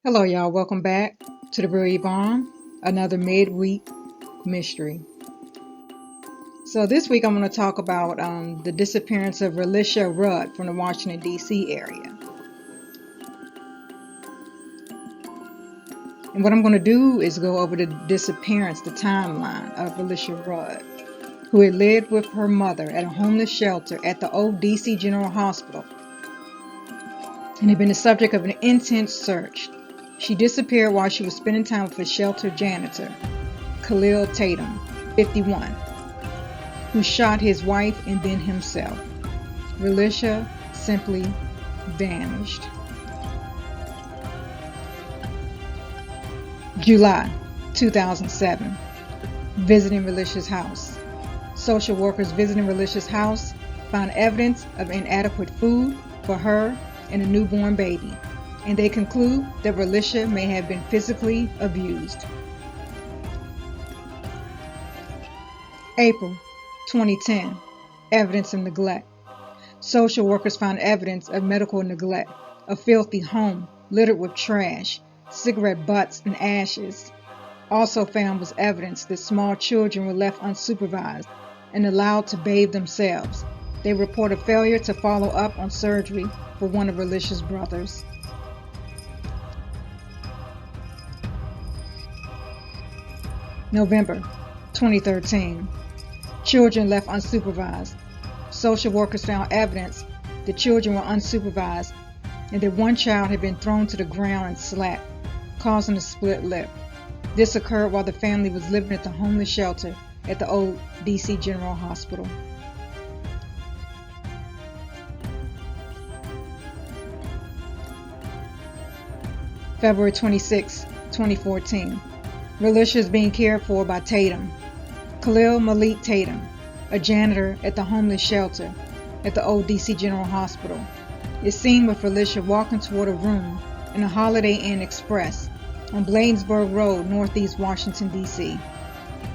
Hello, y'all. Welcome back to the Real Evvonne, another midweek mystery. So this week I'm going to talk about the disappearance of Relisha RUDD from the Washington, D.C. area. And what I'm going to do is go over the disappearance, the timeline of Relisha RUDD, who had lived with her mother at a homeless shelter at the old D.C. General Hospital and had been the subject of an intense search. She disappeared while she was spending time with a shelter janitor, Khalil Tatum, 51, who shot his wife and then himself. Relisha simply vanished. July 2007. Visiting Relisha's house. Social workers visiting Relisha's house found evidence of inadequate food for her and a newborn baby, and they conclude that Relisha may have been physically abused. April 2010. Evidence of neglect. Social workers found evidence of medical neglect, a filthy home littered with trash, cigarette butts, and ashes. Also found was evidence that small children were left unsupervised and allowed to bathe themselves. They report a failure to follow up on surgery for one of Relisha's brothers. November 2013. Children left unsupervised. Social workers found evidence that children were unsupervised and that one child had been thrown to the ground and slapped, causing a split lip. This occurred while the family was living at the homeless shelter at the old D.C. General Hospital. February 26, 2014. Relisha is being cared for by Tatum. Khalil Malik Tatum, a janitor at the homeless shelter at the old D.C. General Hospital, is seen with Relisha walking toward a room in a Holiday Inn Express on Bladensburg Road, northeast Washington, D.C.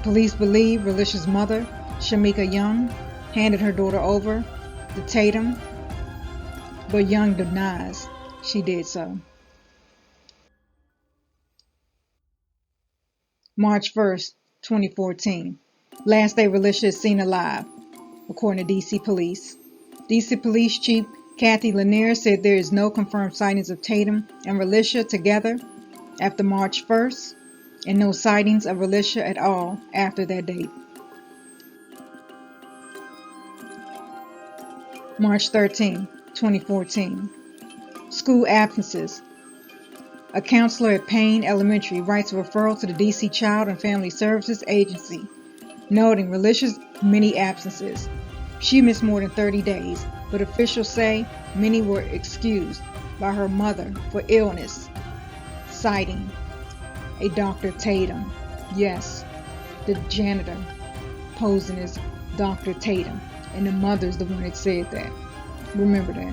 Police believe Relisha's mother, Shamika Young, handed her daughter over to Tatum, but Young denies she did so. March 1st, 2014. Last day Relisha is seen alive, according to D.C. Police. D.C. Police Chief Kathy Lanier said there is no confirmed sightings of Tatum and Relisha together after March 1st, and no sightings of Relisha at all after that date. March 13, 2014. School absences. A counselor at Payne Elementary writes a referral to the D.C. Child and Family Services Agency, noting Relisha's many absences. She missed more than 30 days, but officials say many were excused by her mother for illness, citing a Dr. Tatum. Yes, the janitor posing as Dr. Tatum, and the mother's the one that said that. Remember that.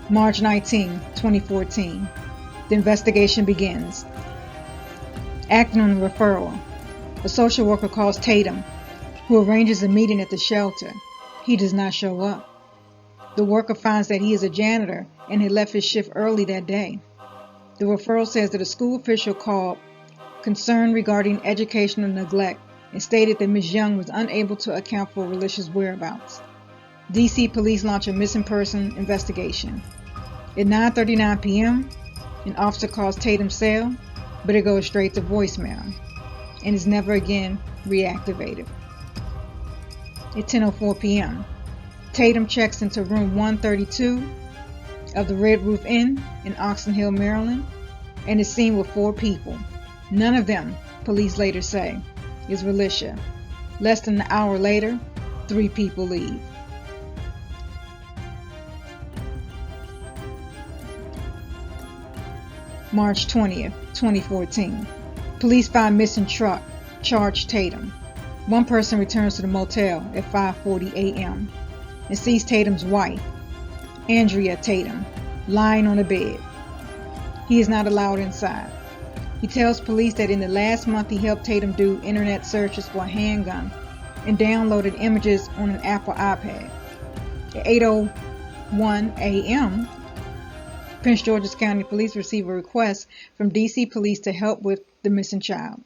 March 19, 2014. The investigation begins. Acting on the referral, a social worker calls Tatum, who arranges a meeting at the shelter. He does not show up. The worker finds that he is a janitor and had left his shift early that day. The referral says that a school official called concerned regarding educational neglect and stated that Ms. Young was unable to account for Relisha's whereabouts. D.C. police launch a missing person investigation. At 9:39 p.m., an officer calls Tatum's cell, but it goes straight to voicemail and is never again reactivated. At 10:04 p.m., Tatum checks into room 132 of the Red Roof Inn in Oxon Hill, Maryland, and is seen with 4 people. None of them, police later say, is Relisha. Less than an hour later, 3 people leave. March 20th, 2014. Police find missing truck, charge Tatum. One person returns to the motel at 5:40 a.m. and sees Tatum's wife, Andrea Tatum, lying on a bed. He is not allowed inside. He tells police that in the last month he helped Tatum do internet searches for a handgun and downloaded images on an Apple iPad. At 1 a.m., Prince George's County Police received a request from D.C. Police to help with the missing child.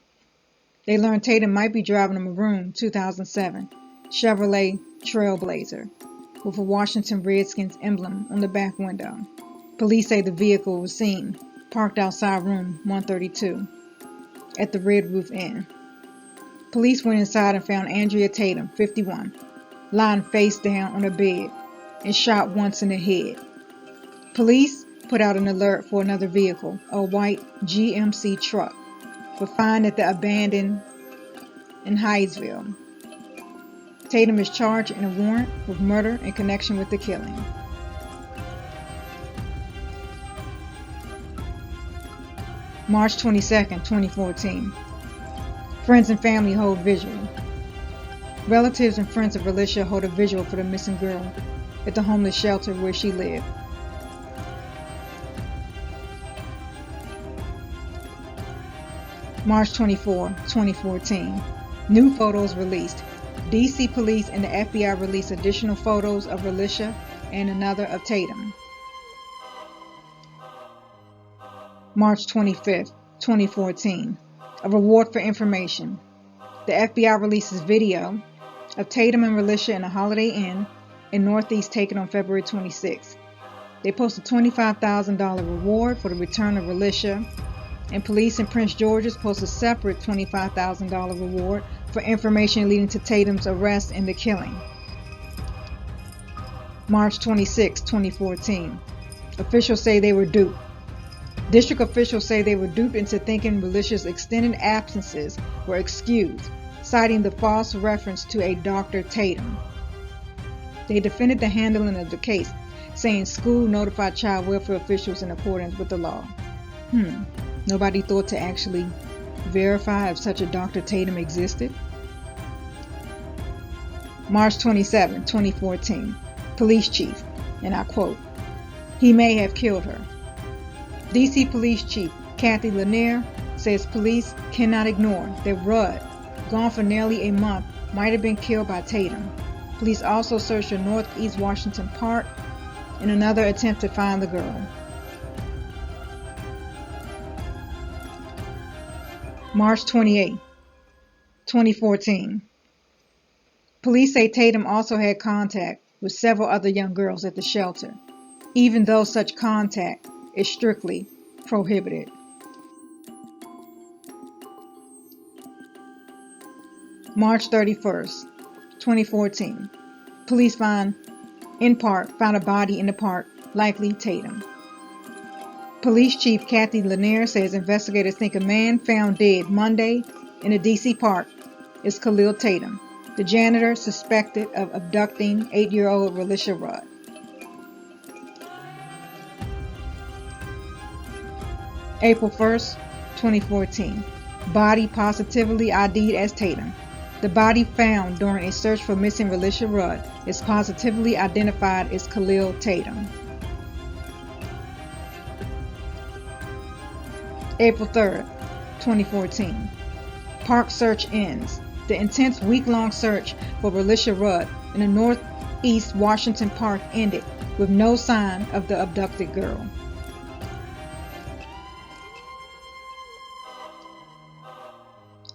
They learned Tatum might be driving a maroon 2007 Chevrolet Trailblazer with a Washington Redskins emblem on the back window. Police say the vehicle was seen parked outside room 132 at the Red Roof Inn. Police went inside and found Andrea Tatum, 51, lying face down on a bed and shot once in the head. Police put out an alert for another vehicle, a white GMC truck, but found at the abandoned in Hydesville. Tatum is charged in a warrant with murder in connection with the killing. March 22, 2014. Friends and family hold vigil. Relatives and friends of Relisha hold a vigil for the missing girl at the homeless shelter where she lived. March 24, 2014. New photos released. D.C. Police and the FBI released additional photos of Relisha and another of Tatum. March 25, 2014. A reward for information. The FBI releases video of Tatum and Relisha in a Holiday Inn in Northeast taken on February 26. They post a $25,000 reward for the return of Relisha, and police in Prince George's post a separate $25,000 reward for information leading to Tatum's arrest and the killing. March 26, 2014. Officials say they were duped. District officials say they were duped into thinking Relisha's extended absences were excused, citing the false reference to a Dr. Tatum. They defended the handling of the case, saying school notified child welfare officials in accordance with the law. Nobody thought to actually verify if such a Dr. Tatum existed. March 27, 2014. Police chief, and I quote, "He may have killed her." D.C. Police Chief Kathy Lanier says police cannot ignore that RUDD, gone for nearly a month, might have been killed by Tatum. Police also searched the Northeast Washington Park in another attempt to find the girl. March 28, 2014. Police say Tatum also had contact with several other young girls at the shelter, even though such contact is strictly prohibited. March 31st, 2014. Police found a body in the park, likely Tatum. Police Chief Kathy Lanier says investigators think a man found dead Monday in a D.C. park is Khalil Tatum, the janitor suspected of abducting 8-year-old Relisha Rudd. April 1st, 2014. Body positively ID'd as Tatum. The body found during a search for missing Relisha Rudd is positively identified as Khalil Tatum. April 3rd, 2014. Park search ends. The intense week-long search for Relisha Rudd in the Northeast Washington Park ended with no sign of the abducted girl.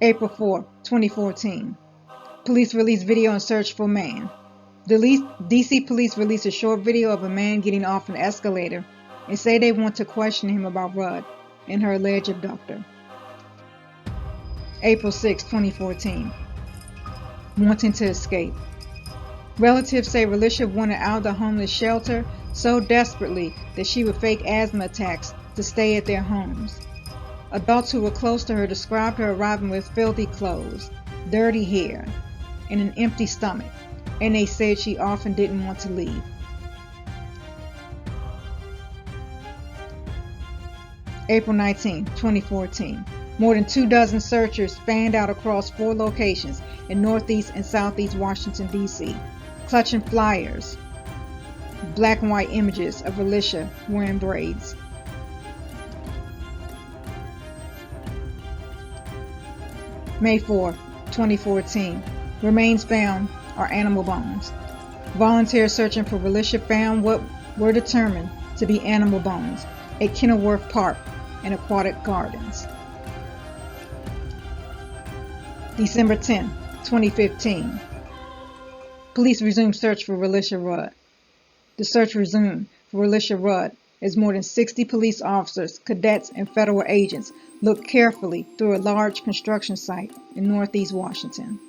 April 4, 2014. Police released video and search for man. D.C. police released a short video of a man getting off an escalator and say they want to question him about Rudd and her alleged abductor. April 6, 2014. Wanting to escape. Relatives say Relisha wanted out of the homeless shelter so desperately that she would fake asthma attacks to stay at their homes. Adults who were close to her described her arriving with filthy clothes, dirty hair, and an empty stomach, and they said she often didn't want to leave. April 19, 2014. More than 24 searchers fanned out across 4 locations in Northeast and Southeast Washington, D.C., clutching flyers, black and white images of Relisha wearing braids. May 4, 2014. Remains found are animal bones. Volunteers searching for Relisha found what were determined to be animal bones at Kenilworth Park and Aquatic Gardens. December 10, 2015. Police resumed search for Relisha Rudd. The search resumed for Relisha Rudd as more than 60 police officers, cadets, and federal agents looked carefully through a large construction site in northeast Washington.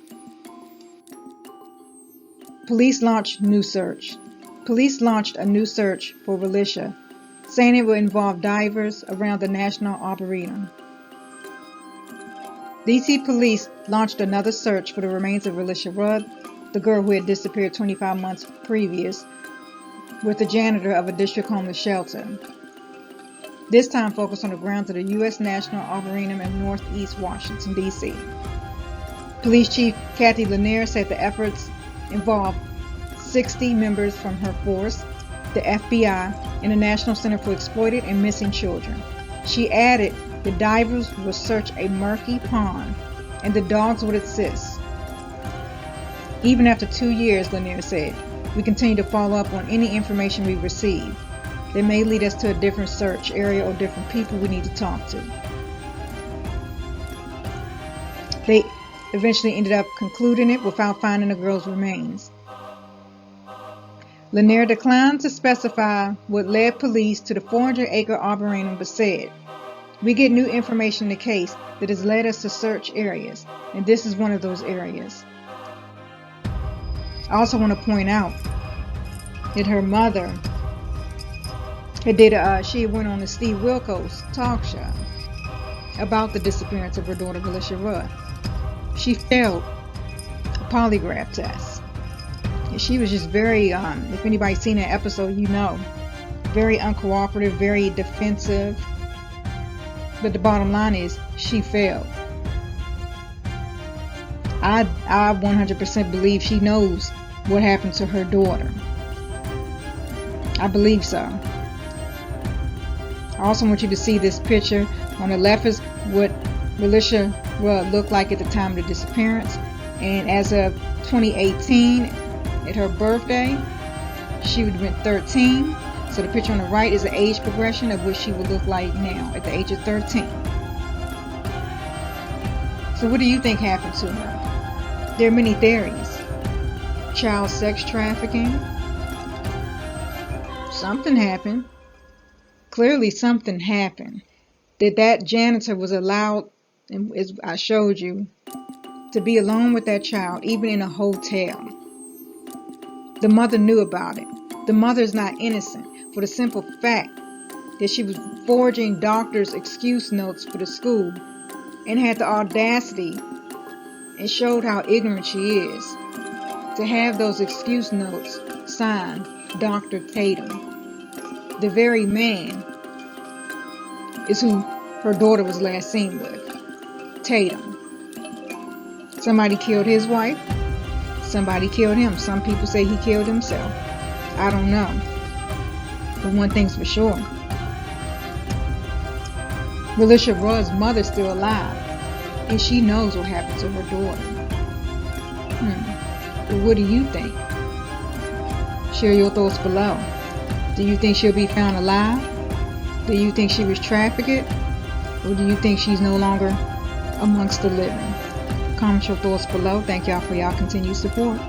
Police launched a new search for Relisha, saying it would involve divers around the National Arboretum. DC police launched another search for the remains of Relisha Rudd, the girl who had disappeared 25 months previous, with the janitor of a district homeless shelter. This time focused on the grounds of the U.S. National Arboretum in northeast Washington, D.C. Police Chief Kathy Lanier said the efforts involved 60 members from her force, the FBI, and the National Center for Exploited and Missing Children. She added the divers would search a murky pond and the dogs would assist. Even after 2 years, Lanier said, we continue to follow up on any information we receive that may lead us to a different search area or different people we need to talk to. They eventually ended up concluding it without finding the girl's remains. Lanier declined to specify what led police to the 400-acre arboretum, but said, we get new information in the case that has led us to search areas, and this is one of those areas. I also want to point out that her mother she went on the Steve Wilkos talk show about the disappearance of her daughter, Relisha Rudd. She failed a polygraph test. And she was just very, if anybody's seen that episode, you know, very uncooperative, very defensive. But the bottom line is, she failed. I 100% believe she knows what happened to her daughter. I believe so. I also want you to see this picture. On the left is what Relisha Rudd looked like at the time of the disappearance. And as of 2018, at her birthday, she would have been 13. So the picture on the right is the age progression of what she would look like now at the age of 13. So what do you think happened to her? There are many theories. Child sex trafficking. Something happened. Clearly something happened. That janitor was allowed, as I showed you, to be alone with that child, even in a hotel. The mother knew about it. The mother is not innocent for the simple fact that she was forging doctors' excuse notes for the school and had the audacity and showed how ignorant she is to have those excuse notes signed Dr. Tatum. The very man is who her daughter was last seen with, Tatum. Somebody killed his wife. Somebody killed him. Some people say he killed himself. I don't know. But one thing's for sure. Relisha Rudd's mother's still alive, and she knows what happened to her daughter. But what do you think? Share your thoughts below. Do you think she'll be found alive? Do you think she was trafficked? Or do you think she's no longer amongst the living? Comment your thoughts below. Thank y'all for y'all continued support.